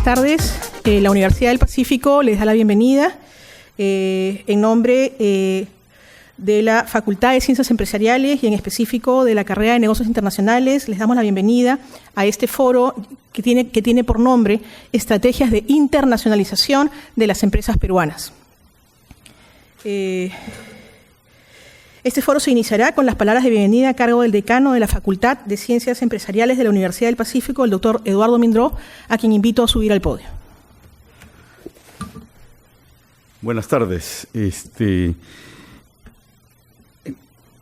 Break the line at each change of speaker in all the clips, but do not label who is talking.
tardes. La Universidad del Pacífico les da la bienvenida en nombre de la Facultad de Ciencias Empresariales y en específico de la carrera de Negocios Internacionales. Les damos la bienvenida a este foro que tiene por nombre Estrategias de Internacionalización de las Empresas Peruanas. Este foro se iniciará con las palabras de bienvenida a cargo del decano de la Facultad de Ciencias Empresariales de la Universidad del Pacífico, el doctor Eduardo Mindró, a quien invito a subir al podio.
Buenas tardes.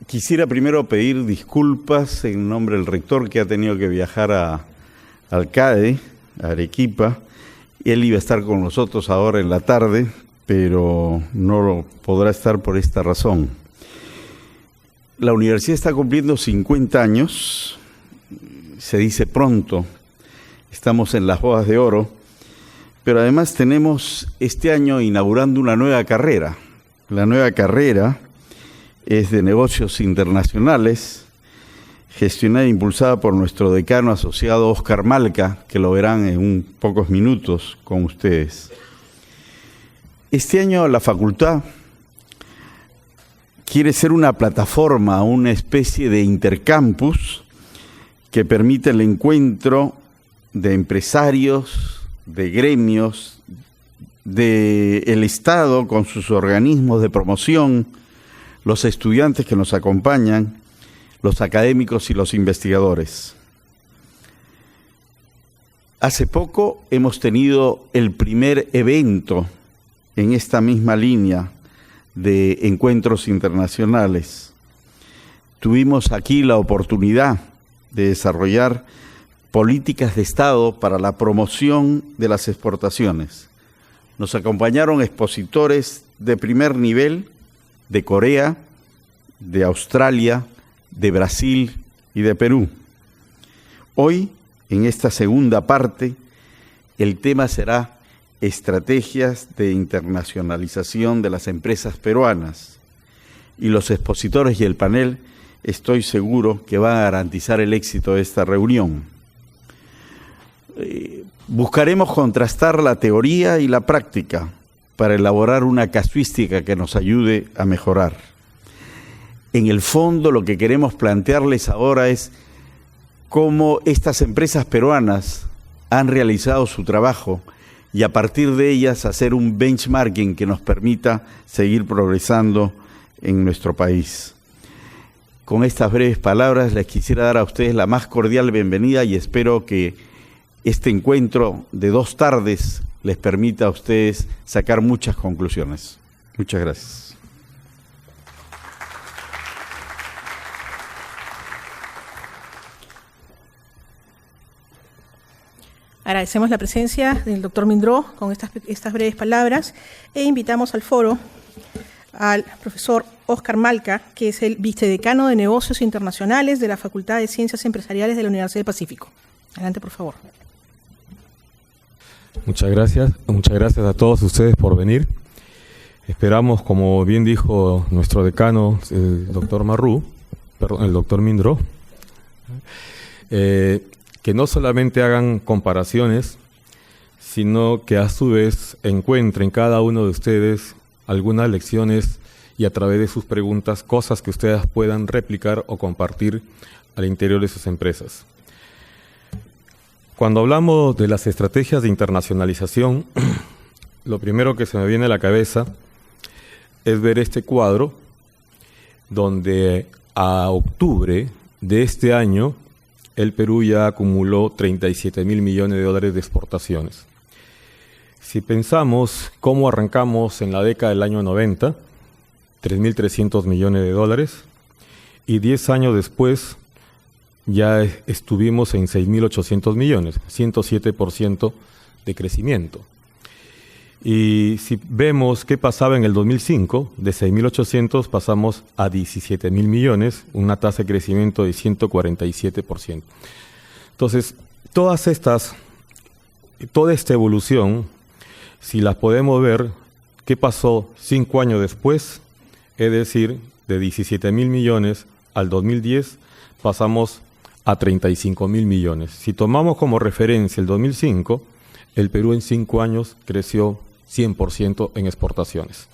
Quisiera primero pedir disculpas en nombre del rector, que ha tenido que viajar al CADE, a Arequipa. Él iba a estar con nosotros ahora en la tarde, pero no podrá estar por esta razón. La universidad está cumpliendo 50 años, se dice pronto, estamos en las bodas de oro, pero además tenemos este año inaugurando una nueva carrera. La nueva carrera es de Negocios Internacionales, gestionada e impulsada por nuestro decano asociado Óscar Malca, que lo verán en pocos minutos con ustedes. Este año la facultad quiere ser una plataforma, una especie de intercampus que permite el encuentro de empresarios, de gremios, del Estado con sus organismos de promoción, los estudiantes que nos acompañan, los académicos y los investigadores. Hace poco hemos tenido el primer evento en esta misma línea de encuentros internacionales. Tuvimos aquí la oportunidad de desarrollar políticas de Estado para la promoción de las exportaciones. Nos acompañaron expositores de primer nivel de Corea, de Australia, de Brasil y de Perú. Hoy, en esta segunda parte, el tema será estrategias de internacionalización de las empresas peruanas, y los expositores y el panel estoy seguro que van a garantizar el éxito de esta reunión. Buscaremos contrastar la teoría y la práctica para elaborar una casuística que nos ayude a mejorar. En el fondo, lo que queremos plantearles ahora es cómo estas empresas peruanas han realizado su trabajo y a partir de ellas hacer un benchmarking que nos permita seguir progresando en nuestro país. Con estas breves palabras les quisiera dar a ustedes la más cordial bienvenida y espero que este encuentro de 2 tardes les permita a ustedes sacar muchas conclusiones. Muchas gracias.
Agradecemos la presencia del doctor Mindró con estas breves palabras e invitamos al foro al profesor Óscar Malca, que es el vicedecano de Negocios Internacionales de la Facultad de Ciencias Empresariales de la Universidad del Pacífico. Adelante, por favor.
Muchas gracias a todos ustedes por venir. Esperamos, como bien dijo nuestro decano, el doctor Mindró, que no solamente hagan comparaciones, sino que a su vez encuentren cada uno de ustedes algunas lecciones y a través de sus preguntas cosas que ustedes puedan replicar o compartir al interior de sus empresas. Cuando hablamos de las estrategias de internacionalización, lo primero que se me viene a la cabeza es ver este cuadro donde a octubre de este año el Perú ya acumuló 37.000 millones de dólares de exportaciones. Si pensamos cómo arrancamos en la década del año 90, 3.300 millones de dólares, y 10 años después ya estuvimos en 6.800 millones, 107% de crecimiento. Y si vemos qué pasaba en el 2005, de 6.800 pasamos a 17.000 millones, una tasa de crecimiento de 147%. Entonces, toda esta evolución, si las podemos ver, ¿qué pasó 5 años después? Es decir, de 17.000 millones al 2010 pasamos a 35.000 millones. Si tomamos como referencia el 2005, el Perú en 5 años creció 100% en exportaciones.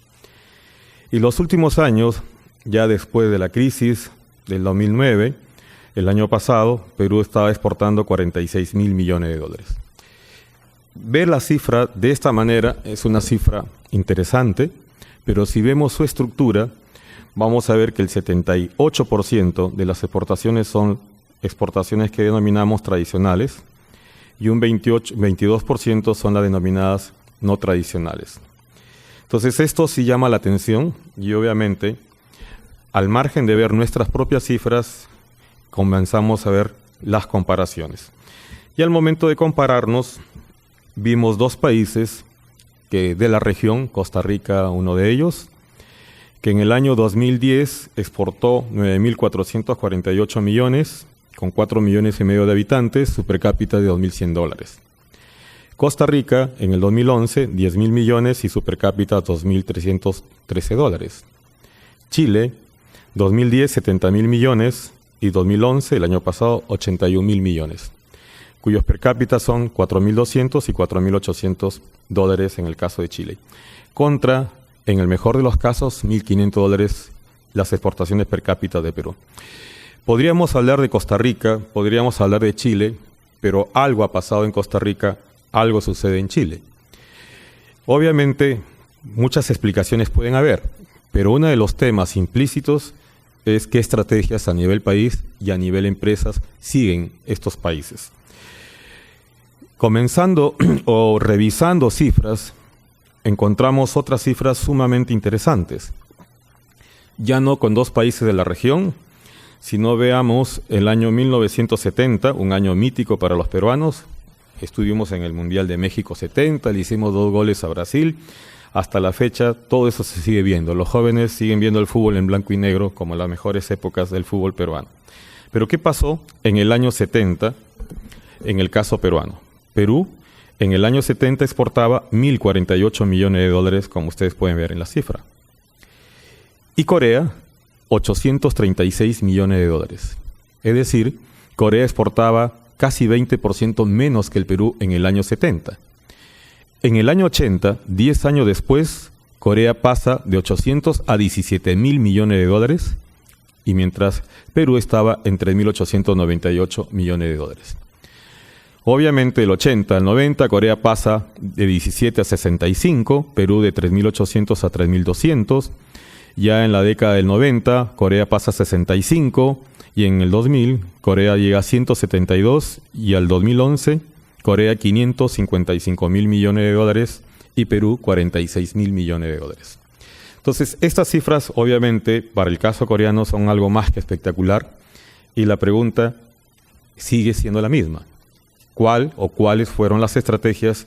Y los últimos años, ya después de la crisis del 2009, el año pasado, Perú estaba exportando 46.000 millones de dólares. Ver la cifra de esta manera es una cifra interesante, pero si vemos su estructura, vamos a ver que el 78% de las exportaciones son exportaciones que denominamos tradicionales y un 22% son las denominadas no tradicionales. Entonces esto sí llama la atención y obviamente al margen de ver nuestras propias cifras comenzamos a ver las comparaciones. Y al momento de compararnos vimos 2 países que de la región, Costa Rica uno de ellos, que en el año 2010 exportó 9.448 millones, con 4,5 millones de habitantes, su per cápita de $2.100. Costa Rica, en el 2011, 10.000 millones y su per cápita $2.313. Chile, 2010, 70.000 millones y 2011, el año pasado, 81.000 millones, cuyos per cápita son 4.200 y 4.800 dólares en el caso de Chile, contra, en el mejor de los casos, 1.500 dólares las exportaciones per cápita de Perú. Podríamos hablar de Costa Rica, podríamos hablar de Chile, pero algo ha pasado en Costa Rica, algo sucede en Chile. Obviamente, muchas explicaciones pueden haber, pero uno de los temas implícitos es qué estrategias a nivel país y a nivel empresas siguen estos países. Comenzando o revisando cifras, encontramos otras cifras sumamente interesantes. Ya no con 2 países de la región, sino veamos el año 1970, un año mítico para los peruanos. Estuvimos en el Mundial de México 70, le hicimos 2 goles a Brasil. Hasta la fecha todo eso se sigue viendo. Los jóvenes siguen viendo el fútbol en blanco y negro como las mejores épocas del fútbol peruano. Pero ¿qué pasó en el año 70 en el caso peruano? Perú en el año 70 exportaba 1.048 millones de dólares, como ustedes pueden ver en la cifra. Y Corea, 836 millones de dólares. Es decir, Corea exportaba casi 20% menos que el Perú en el año 70. En el año 80, 10 años después, Corea pasa de 800 a 17.000 millones de dólares, y mientras Perú estaba en 3.898 millones de dólares. Obviamente, del 80 al 90, Corea pasa de 17 a 65, Perú de 3.800 a 3.200. Ya en la década del 90, Corea pasa a 65, y en el 2000, Corea llega a 172, y al 2011, Corea 555.000 millones de dólares y Perú 46.000 millones de dólares. Entonces, estas cifras, obviamente, para el caso coreano son algo más que espectacular, y la pregunta sigue siendo la misma. ¿Cuál o cuáles fueron las estrategias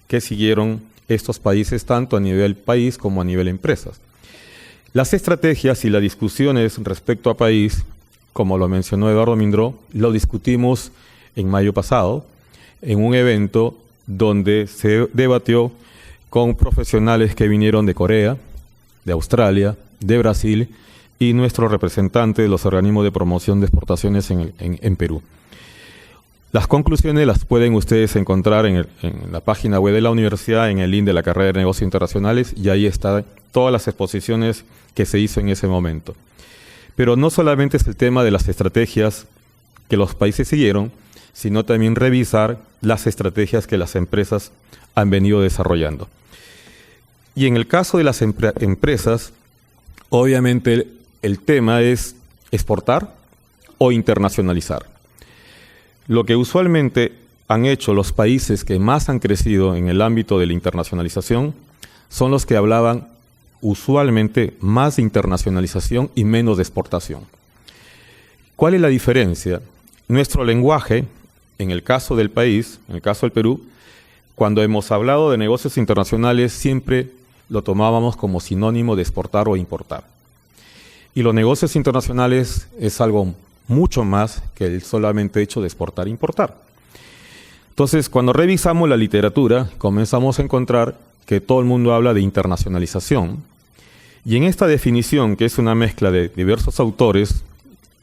que siguieron estos países, tanto a nivel país como a nivel empresas? Las estrategias y las discusiones respecto a país, como lo mencionó Eduardo Mindró, lo discutimos en mayo pasado, en un evento donde se debatió con profesionales que vinieron de Corea, de Australia, de Brasil y nuestro representante de los organismos de promoción de exportaciones en Perú. Las conclusiones las pueden ustedes encontrar en la página web de la universidad, en el link de la carrera de Negocios Internacionales, y ahí están todas las exposiciones que se hizo en ese momento. Pero no solamente es el tema de las estrategias que los países siguieron, sino también revisar las estrategias que las empresas han venido desarrollando. Y en el caso de las empresas, obviamente el tema es exportar o internacionalizar. Lo que usualmente han hecho los países que más han crecido en el ámbito de la internacionalización son los que hablaban usualmente más de internacionalización y menos de exportación. ¿Cuál es la diferencia? Nuestro lenguaje, en el caso del país, en el caso del Perú, cuando hemos hablado de negocios internacionales siempre lo tomábamos como sinónimo de exportar o importar. Y los negocios internacionales es algo mucho más que el solamente hecho de exportar e importar. Entonces, cuando revisamos la literatura, comenzamos a encontrar que todo el mundo habla de internacionalización. Y en esta definición, que es una mezcla de diversos autores,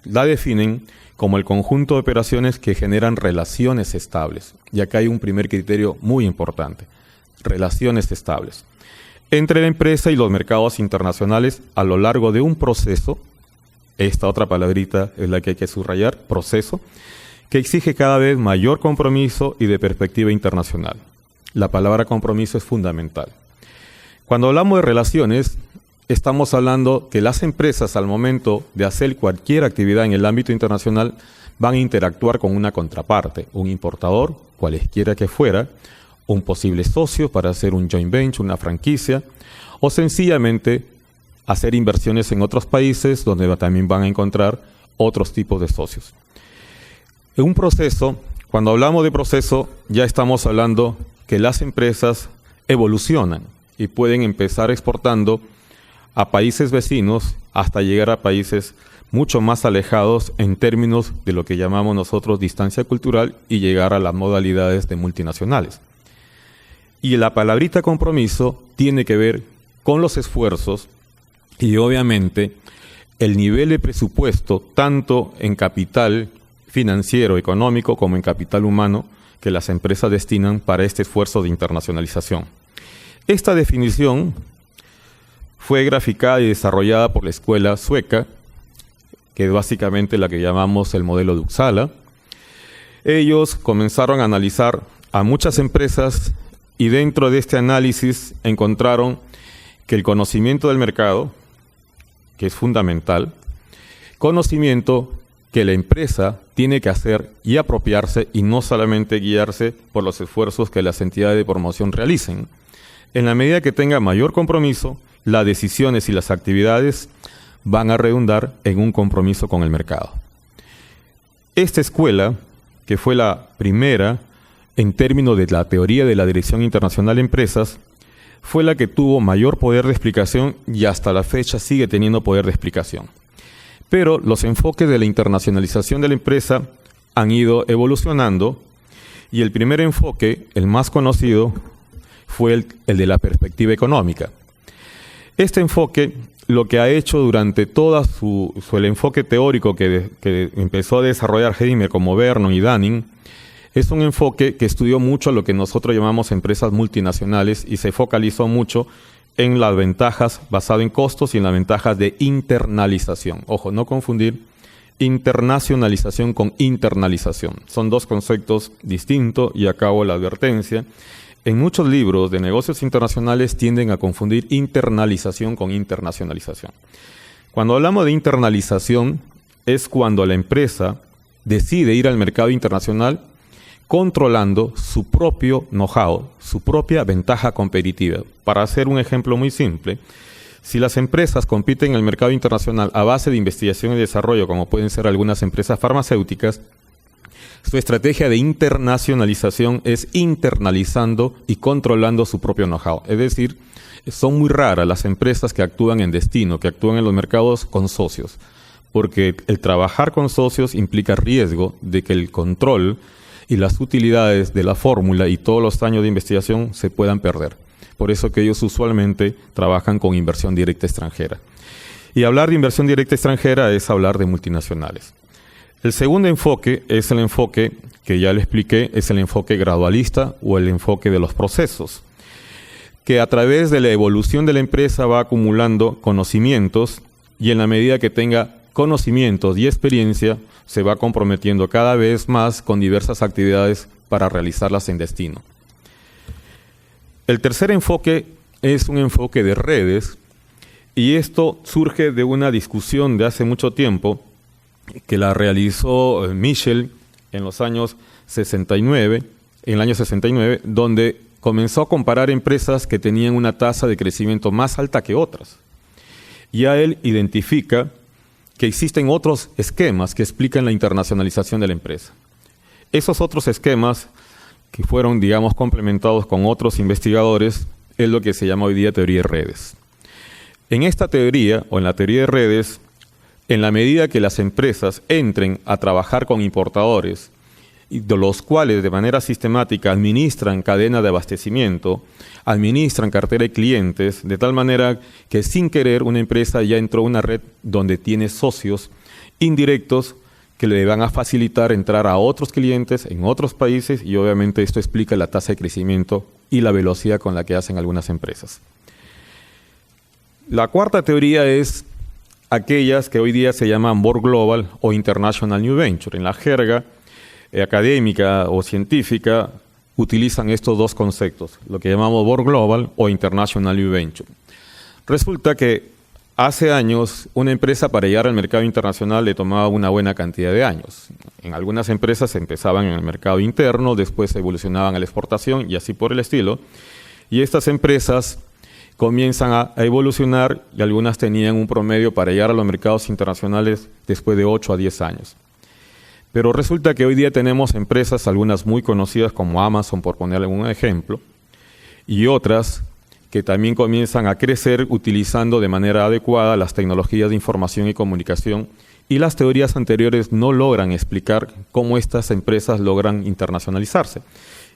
la definen como el conjunto de operaciones que generan relaciones estables. Y acá hay un primer criterio muy importante: relaciones estables entre la empresa y los mercados internacionales a lo largo de un proceso. Esta otra palabrita es la que hay que subrayar: proceso, que exige cada vez mayor compromiso y de perspectiva internacional. La palabra compromiso es fundamental. Cuando hablamos de relaciones, estamos hablando que las empresas, al momento de hacer cualquier actividad en el ámbito internacional, van a interactuar con una contraparte, un importador, cualesquiera que fuera, un posible socio para hacer un joint venture, una franquicia, o sencillamente hacer inversiones en otros países donde también van a encontrar otros tipos de socios. En un proceso, cuando hablamos de proceso, ya estamos hablando que las empresas evolucionan y pueden empezar exportando a países vecinos hasta llegar a países mucho más alejados en términos de lo que llamamos nosotros distancia cultural y llegar a las modalidades de multinacionales. Y la palabrita compromiso tiene que ver con los esfuerzos y obviamente el nivel de presupuesto, tanto en capital financiero, económico, como en capital humano, que las empresas destinan para este esfuerzo de internacionalización. Esta definición fue graficada y desarrollada por la escuela sueca, que es básicamente la que llamamos el modelo de Uppsala. Ellos comenzaron a analizar a muchas empresas y dentro de este análisis encontraron que el conocimiento del mercado, que es fundamental, conocimiento que la empresa tiene que hacer y apropiarse y no solamente guiarse por los esfuerzos que las entidades de promoción realicen. En la medida que tenga mayor compromiso, las decisiones y las actividades van a redundar en un compromiso con el mercado. Esta escuela, que fue la primera en términos de la teoría de la Dirección Internacional de Empresas, fue la que tuvo mayor poder de explicación y hasta la fecha sigue teniendo poder de explicación. Pero los enfoques de la internacionalización de la empresa han ido evolucionando y el primer enfoque, el más conocido, fue el de la perspectiva económica. Este enfoque, lo que ha hecho durante todo el enfoque teórico que empezó a desarrollar Heimer como Vernon y Dunning, es un enfoque que estudió mucho lo que nosotros llamamos empresas multinacionales y se focalizó mucho en las ventajas basado en costos y en las ventajas de internalización. Ojo, no confundir internacionalización con internalización. Son dos conceptos distintos y acabo la advertencia. En muchos libros de negocios internacionales tienden a confundir internalización con internacionalización. Cuando hablamos de internalización es cuando la empresa decide ir al mercado internacional controlando su propio know-how, su propia ventaja competitiva. Para hacer un ejemplo muy simple, si las empresas compiten en el mercado internacional a base de investigación y desarrollo, como pueden ser algunas empresas farmacéuticas, su estrategia de internacionalización es internalizando y controlando su propio know-how. Es decir, son muy raras las empresas que actúan en destino, que actúan en los mercados con socios, porque el trabajar con socios implica riesgo de que el control y las utilidades de la fórmula y todos los años de investigación se puedan perder. Por eso que ellos usualmente trabajan con inversión directa extranjera. Y hablar de inversión directa extranjera es hablar de multinacionales. El segundo enfoque es el enfoque que ya le expliqué, es el enfoque gradualista o el enfoque de los procesos, que a través de la evolución de la empresa va acumulando conocimientos y en la medida que tenga conocimientos y experiencia, se va comprometiendo cada vez más con diversas actividades para realizarlas en destino. El tercer enfoque es un enfoque de redes y esto surge de una discusión de hace mucho tiempo que la realizó Michel en los años 69, en el año 69, donde comenzó a comparar empresas que tenían una tasa de crecimiento más alta que otras. Y a él identifica que existen otros esquemas que explican la internacionalización de la empresa. Esos otros esquemas que fueron, digamos, complementados con otros investigadores es lo que se llama hoy día teoría de redes. En esta teoría, o en la teoría de redes, en la medida que las empresas entren a trabajar con importadores, y de los cuales de manera sistemática administran cadena de abastecimiento, administran cartera de clientes, de tal manera que sin querer una empresa ya entró a una red donde tiene socios indirectos que le van a facilitar entrar a otros clientes en otros países, y obviamente esto explica la tasa de crecimiento y la velocidad con la que hacen algunas empresas. La cuarta teoría es aquellas que hoy día se llaman Board Global o International New Venture. En la jerga académica o científica utilizan estos dos conceptos, lo que llamamos Board Global o International New Venture. Resulta que hace años una empresa para llegar al mercado internacional le tomaba una buena cantidad de años. En algunas empresas empezaban en el mercado interno, después evolucionaban a la exportación y así por el estilo. Y estas empresas comienzan a evolucionar y algunas tenían un promedio para llegar a los mercados internacionales después de 8 a 10 años. Pero resulta que hoy día tenemos empresas, algunas muy conocidas como Amazon, por poner algún ejemplo, y otras que también comienzan a crecer utilizando de manera adecuada las tecnologías de información y comunicación, y las teorías anteriores no logran explicar cómo estas empresas logran internacionalizarse.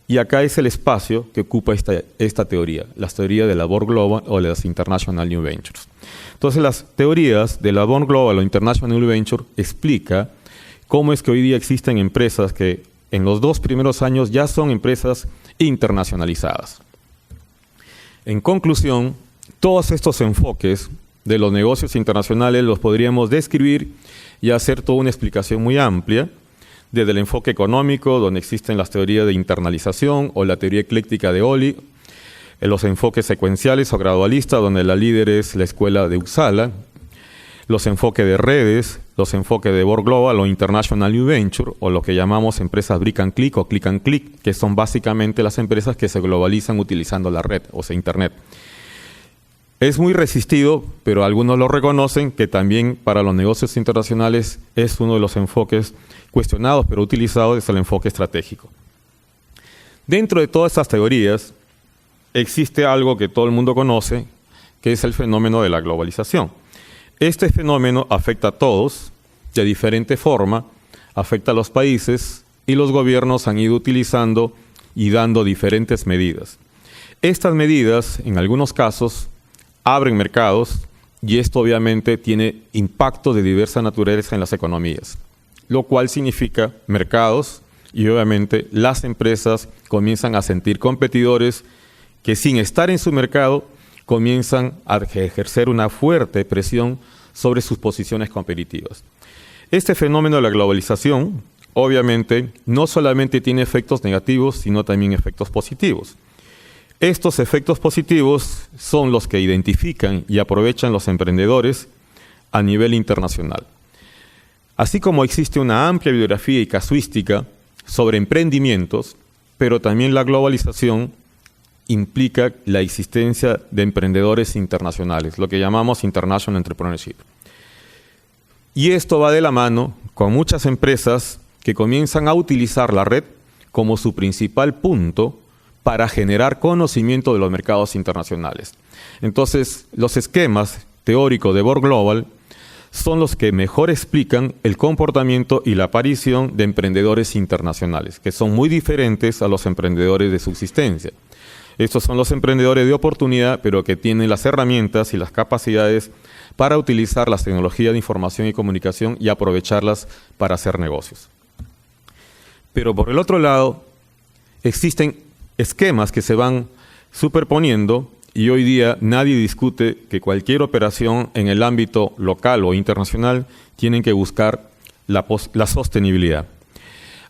Y acá es el espacio que ocupa esta teoría, las teorías de la Board Global o de las International New Ventures. Entonces, las teorías de la Board Global o International New Venture explica cómo es que hoy día existen empresas que en los 2 primeros años ya son empresas internacionalizadas. En conclusión, todos estos enfoques de los negocios internacionales los podríamos describir y hacer toda una explicación muy amplia, desde el enfoque económico, donde existen las teorías de internalización o la teoría ecléctica de Olli, en los enfoques secuenciales o gradualistas, donde la líder es la escuela de Uppsala, los enfoques de redes, los enfoques de Board Global o International New Venture, o lo que llamamos empresas brick and click o click and click, que son básicamente las empresas que se globalizan utilizando la red, o sea, Internet. Es muy resistido, pero algunos lo reconocen, que también para los negocios internacionales es uno de los enfoques cuestionados, pero utilizados desde el enfoque estratégico. Dentro de todas estas teorías, existe algo que todo el mundo conoce, que es el fenómeno de la globalización. Este fenómeno afecta a todos, de diferente forma, afecta a los países, y los gobiernos han ido utilizando y dando diferentes medidas. Estas medidas, en algunos casos, abren mercados, y esto obviamente tiene impacto de diversa naturaleza en las economías, lo cual significa mercados, y obviamente las empresas comienzan a sentir competidores que sin estar en su mercado comienzan a ejercer una fuerte presión sobre sus posiciones competitivas. Este fenómeno de la globalización obviamente no solamente tiene efectos negativos, sino también efectos positivos. Estos efectos positivos son los que identifican y aprovechan los emprendedores a nivel internacional. Así como existe una amplia bibliografía y casuística sobre emprendimientos, pero también la globalización implica la existencia de emprendedores internacionales, lo que llamamos International Entrepreneurship. Y esto va de la mano con muchas empresas que comienzan a utilizar la red como su principal punto para generar conocimiento de los mercados internacionales. Entonces, los esquemas teóricos de Board Global son los que mejor explican el comportamiento y la aparición de emprendedores internacionales, que son muy diferentes a los emprendedores de subsistencia. Estos son los emprendedores de oportunidad, pero que tienen las herramientas y las capacidades para utilizar las tecnologías de información y comunicación y aprovecharlas para hacer negocios. Pero por el otro lado, existen esquemas que se van superponiendo, y hoy día nadie discute que cualquier operación en el ámbito local o internacional tienen que buscar la sostenibilidad.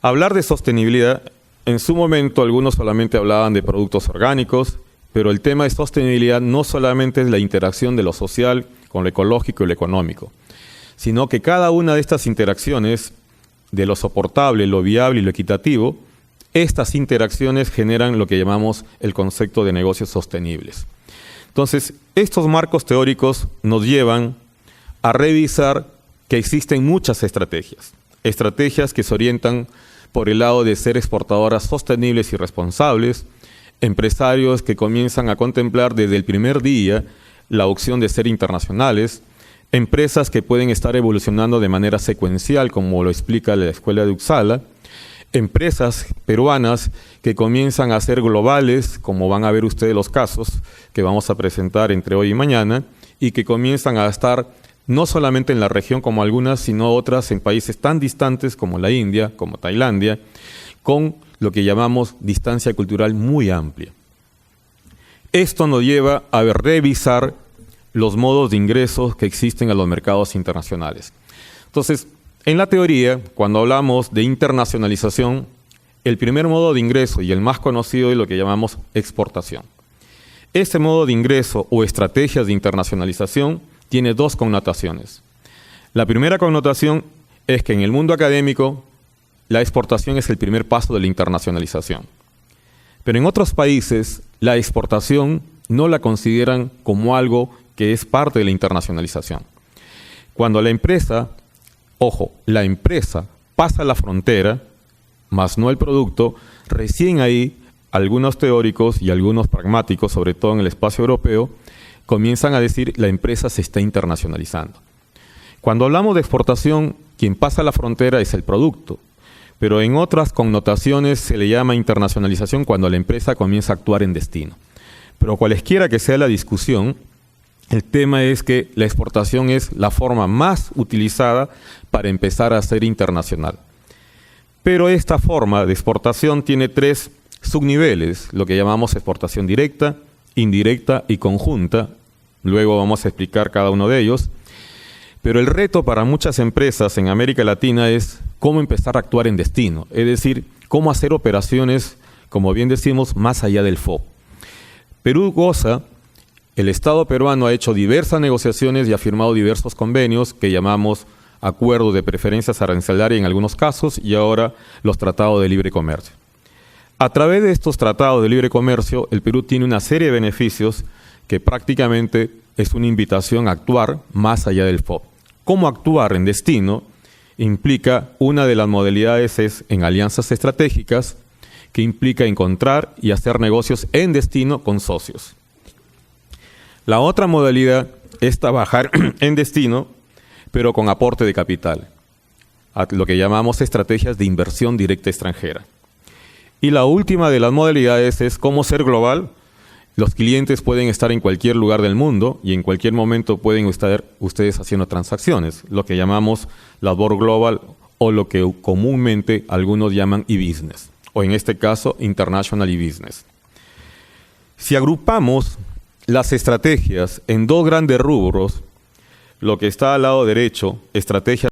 Hablar de sostenibilidad, en su momento algunos solamente hablaban de productos orgánicos, pero el tema de sostenibilidad no solamente es la interacción de lo social con lo ecológico y lo económico, sino que cada una de estas interacciones, de lo soportable, lo viable y lo equitativo, estas interacciones generan lo que llamamos el concepto de negocios sostenibles. Entonces, estos marcos teóricos nos llevan a revisar que existen muchas estrategias que se orientan por el lado de ser exportadoras sostenibles y responsables, empresarios que comienzan a contemplar desde el primer día la opción de ser internacionales, empresas que pueden estar evolucionando de manera secuencial, como lo explica la Escuela de Uppsala, empresas peruanas que comienzan a ser globales, como van a ver ustedes los casos que vamos a presentar entre hoy y mañana, y que comienzan a estar no solamente en la región como algunas, sino otras en países tan distantes como la India, como Tailandia, con lo que llamamos distancia cultural muy amplia. Esto nos lleva a revisar los modos de ingresos que existen a los mercados internacionales. Entonces, en la teoría, cuando hablamos de internacionalización, el primer modo de ingreso y el más conocido es lo que llamamos exportación. Este modo de ingreso o estrategias de internacionalización tiene dos connotaciones. La primera connotación es que en el mundo académico la exportación es el primer paso de la internacionalización. Pero en otros países la exportación no la consideran como algo que es parte de la internacionalización. Cuando la empresa pasa la frontera, más no el producto, recién ahí algunos teóricos y algunos pragmáticos, sobre todo en el espacio europeo, comienzan a decir la empresa se está internacionalizando. Cuando hablamos de exportación, quien pasa la frontera es el producto, pero en otras connotaciones se le llama internacionalización cuando la empresa comienza a actuar en destino. Pero cualesquiera que sea la discusión, el tema es que la exportación es la forma más utilizada para empezar a ser internacional. Pero esta forma de exportación tiene tres subniveles, lo que llamamos exportación directa, indirecta y conjunta. Luego vamos a explicar cada uno de ellos. Pero el reto para muchas empresas en América Latina es cómo empezar a actuar en destino, es decir, cómo hacer operaciones, como bien decimos, más allá del foco. El Estado peruano ha hecho diversas negociaciones y ha firmado diversos convenios que llamamos acuerdos de preferencias arancelarias en algunos casos y ahora los tratados de libre comercio. A través de estos tratados de libre comercio, el Perú tiene una serie de beneficios que prácticamente es una invitación a actuar más allá del FOB. ¿Cómo actuar en destino? Implica una de las modalidades es en alianzas estratégicas, que implica encontrar y hacer negocios en destino con socios. La otra modalidad es trabajar en destino, pero con aporte de capital, lo que llamamos estrategias de inversión directa extranjera. Y la última de las modalidades es cómo ser global. Los clientes pueden estar en cualquier lugar del mundo y en cualquier momento pueden estar ustedes haciendo transacciones, lo que llamamos labor global o lo que comúnmente algunos llaman e-business, o en este caso international e-business. Si agrupamos las estrategias en dos grandes rubros, lo que está al lado derecho, estrategias